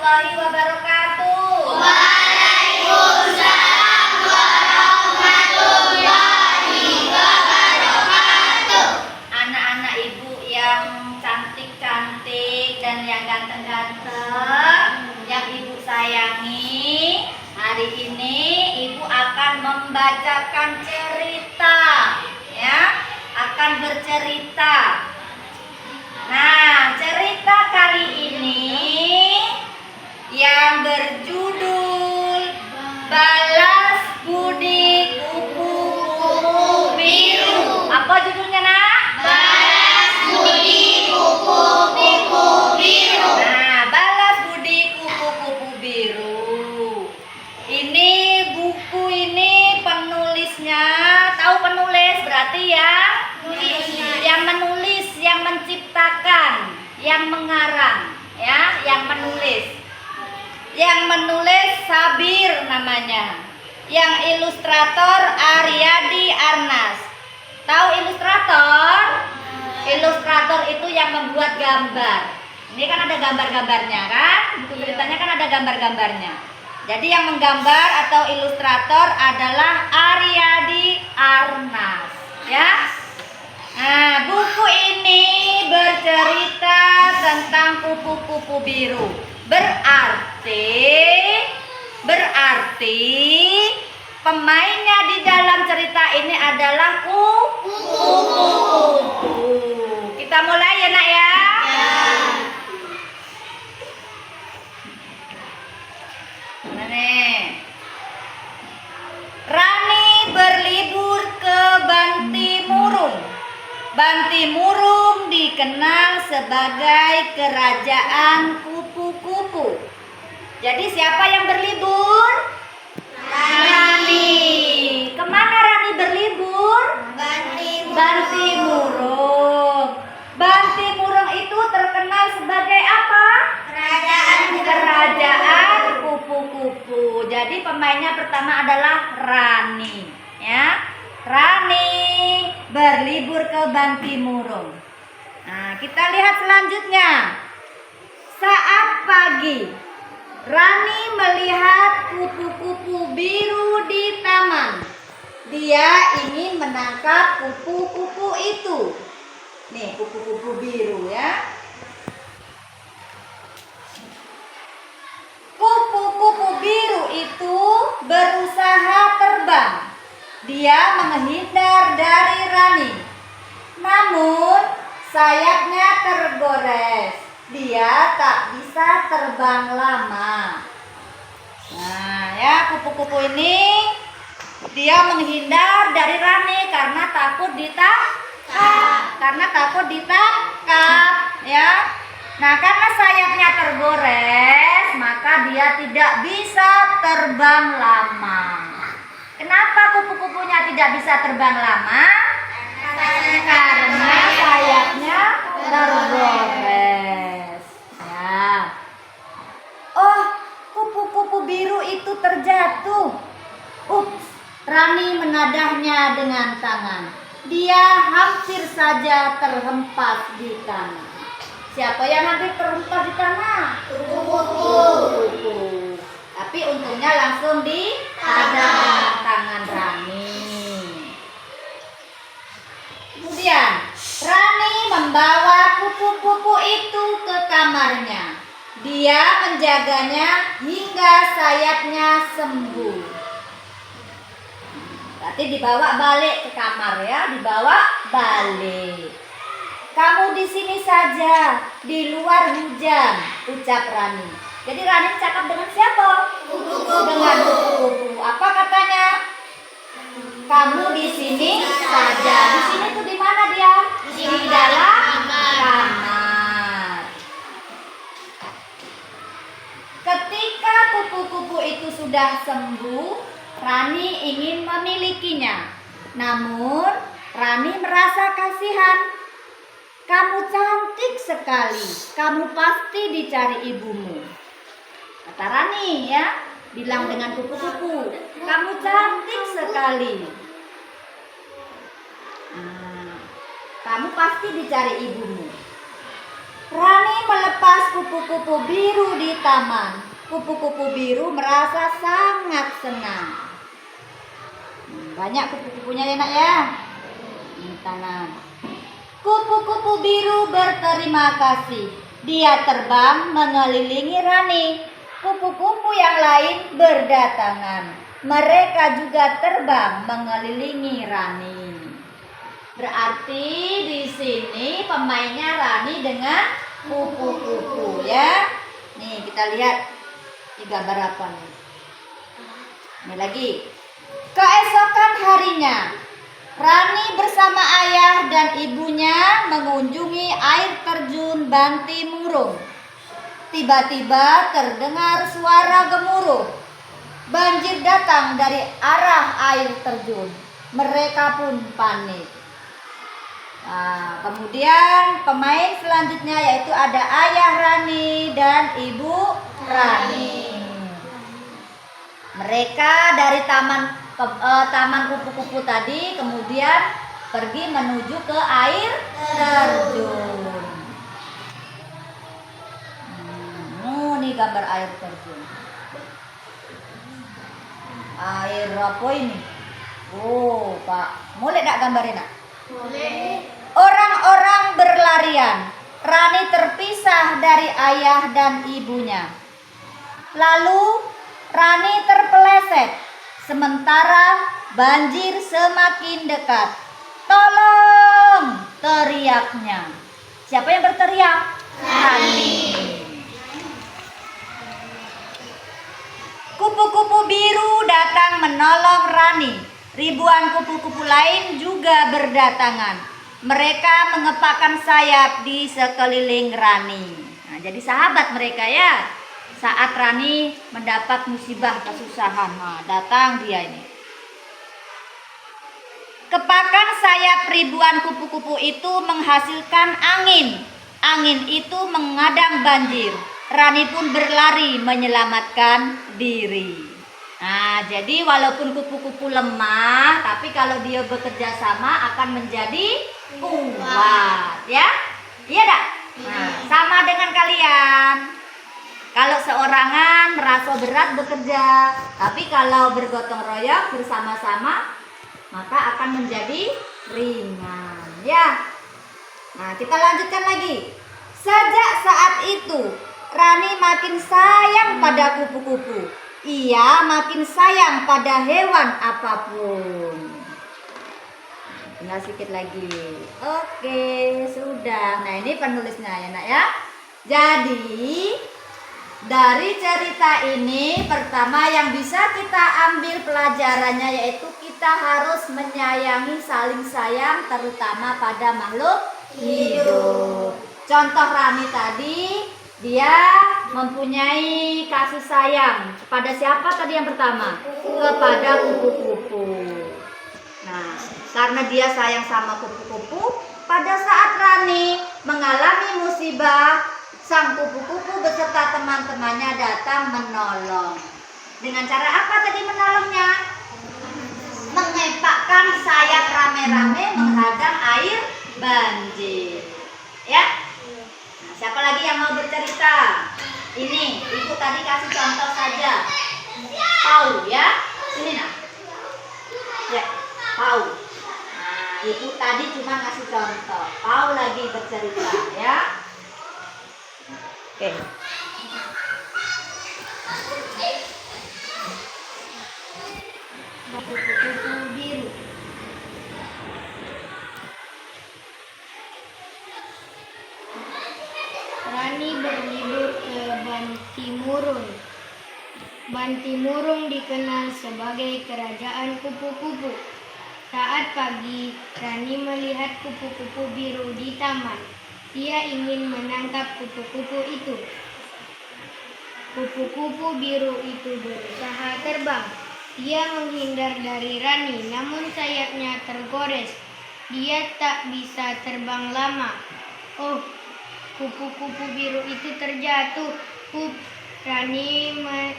warahmatullahi wabarakatuh. Waalaikumsalam warahmatullahi wabarakatuh. Anak-anak ibu yang cantik-cantik dan yang ganteng-ganteng, yang ibu sayangi, hari ini ibu akan membacakan cerita, ya, akan bercerita. Nah, cerita kali ini yang berjudul Balas Budi Kupu-Kupu Biru. Apa judulnya, Nak? Balas budi kupu-kupu biru. Nah, Balas Budi Kupu-Kupu Biru. Ini buku ini penulisnya, tahu penulis berarti ya? Yang menulis, yang menciptakan, yang mengarang, ya, yang menulis. Yang menulis Sabir namanya. Yang ilustrator Aryadi Arnas. Tahu ilustrator? Ilustrator itu yang membuat gambar. Ini kan ada gambar-gambarnya kan? Buku ceritanya kan ada gambar-gambarnya. Jadi yang menggambar atau ilustrator adalah Aryadi Arnas, ya. Nah, buku ini bercerita tentang kupu-kupu biru. Berarti pemainnya di dalam cerita ini adalah kupu-kupu. Kita mulai ya, Nak, ya. Nah, nih. Rani berlibur ke Bantimurung. Bantimurung dikenal sebagai kerajaan kupu-kupu. Jadi siapa yang berlibur? Rani. Kemana Rani berlibur? Bantimurung. Bantimurung itu terkenal sebagai apa? Kerajaan kupu-kupu. Jadi pemainnya pertama adalah Rani, ya. Rani berlibur ke Bantimurung. Nah, kita lihat selanjutnya. Saat pagi, Rani melihat kupu-kupu biru di taman. Dia ingin menangkap kupu-kupu itu. Nih, kupu-kupu biru, ya. Kupu-kupu biru itu berusaha terbang. Dia menghindar dari Rani. Namun sayapnya tergores. Dia tak bisa terbang lama. Nah, ya, kupu-kupu ini dia menghindar dari Rani karena takut ditangkap, ya. Nah, karena sayapnya tergores, maka dia tidak bisa terbang lama. Kenapa kupu-kupunya tidak bisa terbang lama? Karena sayapnya tergores. Ya. Oh, kupu-kupu biru itu terjatuh. Ups, Rani menadahnya dengan tangan. Dia hampir saja terhempas di tanah. Siapa yang hampir terhempas di tanah? Kupu-kupu. Tapi untungnya langsung ditadah tangan Rani. Kemudian Rani membawa kupu-kupu itu ke kamarnya. Dia menjaganya hingga sayapnya sembuh. Berarti dibawa balik ke kamar, ya, dibawa balik. Kamu di sini saja, di luar hujan, ucap Rani. Jadi Rani cakap dengan siapa? Dengan kupu-kupu. Apa katanya? Kamu di sini saja. Di sini tuh di mana dia? Di dalam kamar. Ketika kupu-kupu itu sudah sembuh, Rani ingin memilikinya. Namun Rani merasa kasihan. Kamu cantik sekali. Kamu pasti dicari ibumu. Kata Rani, ya, bilang dengan kupu-kupu, kamu cantik sekali. Kamu pasti dicari ibumu. Rani melepas kupu-kupu biru di taman. Kupu-kupu biru merasa sangat senang. Banyak kupu-kupunya ya nak ya. Ini tanam. Kupu-kupu biru berterima kasih. Dia terbang mengelilingi Rani. Kupu-kupu yang lain berdatangan. Mereka juga terbang mengelilingi Rani. Berarti di sini pemainnya Rani dengan kupu-kupu ya. Nih kita lihat ini gambar apa nih. Ini lagi. Keesokan harinya, Rani bersama ayah dan ibunya mengunjungi air terjun Bantimurung. Tiba-tiba terdengar suara gemuruh. Banjir datang dari arah air terjun. Mereka pun panik. Nah, kemudian pemain selanjutnya yaitu ada ayah Rani dan ibu Rani. Mereka dari taman kupu-kupu tadi kemudian pergi menuju ke air terjun. Ini gambar air terjun. Air apa ini? Oh, Pak. Boleh tak gambarin nak? Boleh. Orang-orang berlarian. Rani terpisah dari ayah dan ibunya. Lalu Rani terpeleset. Sementara banjir semakin dekat. Tolong! Teriaknya. Siapa yang berteriak? Rani. Kupu-kupu biru datang menolong Rani. Ribuan kupu-kupu lain juga berdatangan. Mereka mengepakkan sayap di sekeliling Rani. Nah, jadi sahabat mereka ya. Saat Rani mendapat musibah kesusahan, nah, datang dia ini. Kepakan sayap ribuan kupu-kupu itu menghasilkan angin. Angin itu mengadang banjir. Rani pun berlari menyelamatkan diri. Nah, jadi walaupun kupu-kupu lemah, tapi kalau dia bekerja sama akan menjadi kuat, ya? Iya dak? Nah, sama dengan kalian. Kalau seorangan merasa berat bekerja, tapi kalau bergotong royong bersama-sama, maka akan menjadi ringan, ya. Nah, kita lanjutkan lagi. Sejak saat itu, Rani makin sayang pada kupu-kupu. Ia makin sayang pada hewan apapun. Tinggal sedikit lagi. Oke, sudah. Nah, ini penulisnya ya nak ya. Jadi dari cerita ini pertama yang bisa kita ambil pelajarannya yaitu kita harus menyayangi, saling sayang terutama pada makhluk hidup. Contoh Rani tadi, dia mempunyai kasih sayang kepada siapa tadi yang pertama? Kepada kupu-kupu. Nah, karena dia sayang sama kupu-kupu, pada saat Rani mengalami musibah, sang kupu-kupu beserta teman-temannya datang menolong. Dengan cara apa tadi menolongnya? Mengepakkan sayap rame-rame menghadang air banjir. Ya? Nah, siapa lagi yang mau bercerita? Ini, ibu tadi kasih contoh saja. Pau ya? Sini nak. Ya, Pau. Nah, ibu tadi cuma kasih contoh. Pau lagi bercerita ya. Oke. Kupu-kupu biru. Rani berlibur ke Bantimurung. Bantimurung dikenal sebagai kerajaan kupu-kupu. Saat pagi, Rani melihat kupu-kupu biru di taman. Dia ingin menangkap kupu-kupu itu. Kupu-kupu biru itu berusaha terbang. Dia menghindar dari Rani, namun sayapnya tergores. Dia tak bisa terbang lama. Oh, kupu-kupu biru itu terjatuh. Rani menarik